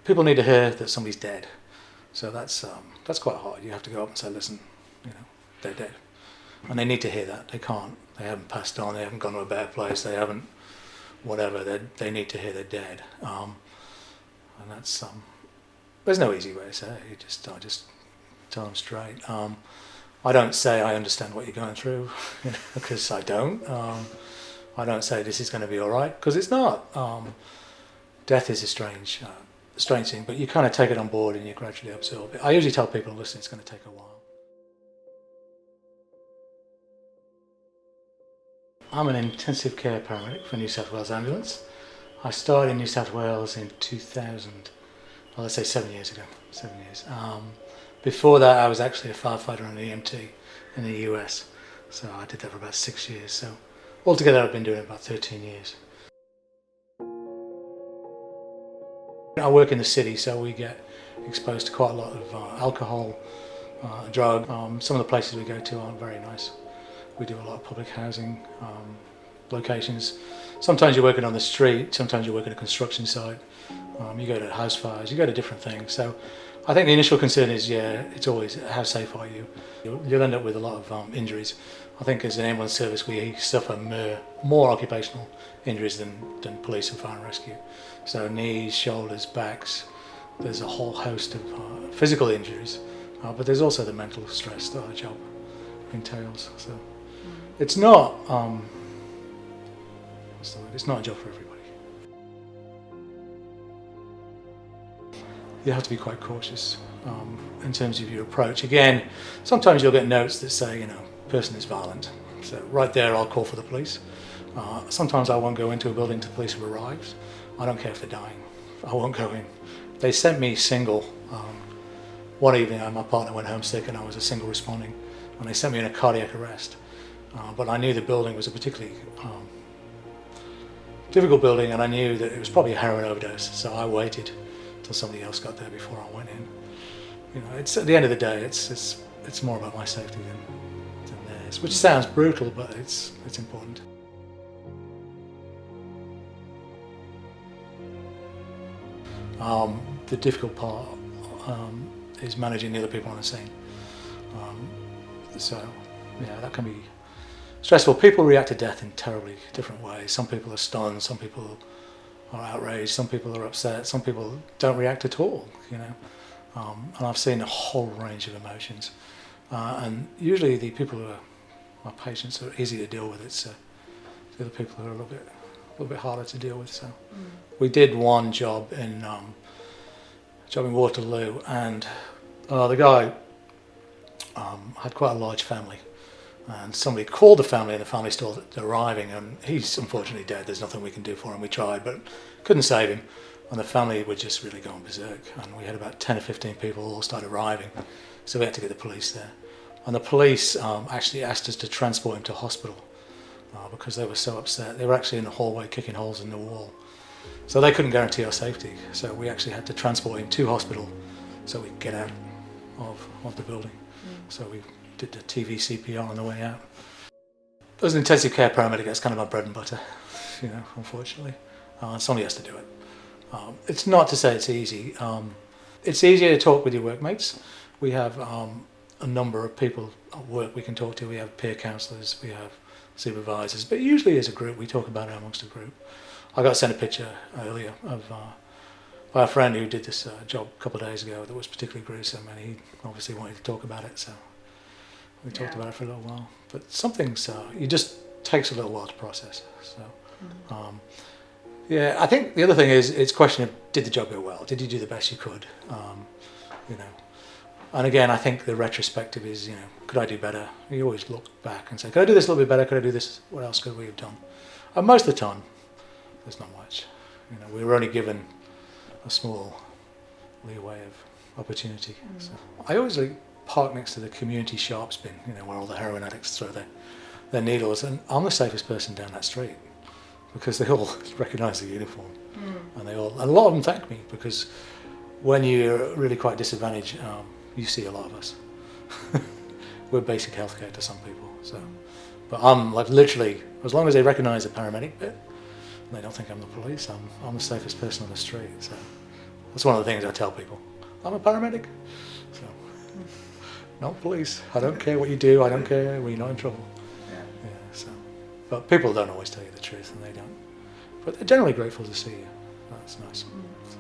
people need to hear that somebody's dead. So that's quite hard. You have to go up and say, listen, they're dead. And they need to hear that. They can't. They haven't passed on. They haven't gone to a better place. They haven't, whatever. They need to hear they're dead. And that's there's no easy way to say it. I just tell them straight. I don't say I understand what you're going through, because I don't. I don't say this is going to be all right, because it's not. Death is a strange thing, but you kind of take it on board and you gradually absorb it. I usually tell people, listen, it's going to take a while. I'm an intensive care paramedic for New South Wales Ambulance. I started in New South Wales in 2000, well, let's say 7 years ago, 7 years. Before that, I was actually a firefighter and an EMT in the US, so I did that for about 6 years. So altogether, I've been doing it about 13 years. I work in the city, so we get exposed to quite a lot of alcohol, drug. Some of the places we go to aren't very nice. We do a lot of public housing locations. Sometimes you're working on the street, sometimes you're working at a construction site. You go to house fires, you go to different things. So I think the initial concern is, it's always how safe are you? You'll end up with a lot of injuries. I think as an ambulance service we suffer more occupational injuries than police and fire and rescue. So knees, shoulders, backs, there's a whole host of physical injuries, but there's also the mental stress that our job entails. So it's not, it's not a job for everybody. You have to be quite cautious in terms of your approach. Again, sometimes you'll get notes that say, person is violent. So right there, I'll call for the police. Sometimes I won't go into a building till the police have arrived. I don't care if they're dying. I won't go in. They sent me single. One evening, my partner went home sick and I was a single responding, and they sent me in a cardiac arrest. But I knew the building was a particularly difficult building, and I knew that it was probably a heroin overdose, so I waited till somebody else got there before I went in. It's at the end of the day, it's more about my safety than theirs, which sounds brutal, but it's important. The difficult part is managing the other people on the scene. That can be stressful. People react to death in terribly different ways. Some people are stunned, some people are outraged, some people are upset, some people don't react at all, and I've seen a whole range of emotions. And usually the people who are my patients are easy to deal with. It's the other people who are a little bit harder to deal with. So we did one job in Waterloo, and the guy had quite a large family, and somebody called the family, and the family still arriving, and he's unfortunately dead. There's nothing we can do for him. We tried, but couldn't save him, and the family were just really going berserk, and we had about 10 or 15 people all start arriving, so we had to get the police there. And the police actually asked us to transport him to hospital because they were so upset. They were actually in the hallway kicking holes in the wall. So they couldn't guarantee our safety. So we actually had to transport him to hospital so we could get out of the building. So we did the TV CPR on the way out. As an intensive care paramedic, that's kind of my bread and butter, unfortunately. Somebody has to do it. It's not to say it's easy. It's easier to talk with your workmates. We have a number of people at work we can talk to. We have peer counsellors, we have supervisors, but usually as a group we talk about it amongst a group. I got sent a picture earlier of by a friend who did this job a couple of days ago that was particularly gruesome, and he obviously wanted to talk about it, so we talked about it for a little while. But some things, it just takes a little while to process. So, I think the other thing is it's a question of, did the job go well? Did you do the best you could? And again, I think the retrospective is, could I do better? You always look back and say, could I do this a little bit better? Could I do this? What else could we have done? And most of the time, there's not much. We were only given a small leeway of opportunity. So I always park next to the community sharps bin, where all the heroin addicts throw their needles, and I'm the safest person down that street because they all recognise the uniform, and a lot of them thank me, because when you're really quite disadvantaged, you see a lot of us. We're basic healthcare to some people. So, but I'm literally, as long as they recognise the paramedic bit, they don't think I'm the police. I'm the safest person on the street. So That's one of the things I tell people. I'm a paramedic. So, not police. I don't care what you do. I don't care when you're not in trouble. Yeah. So, but people don't always tell you the truth, and they don't. But they're generally grateful to see you. That's nice. So.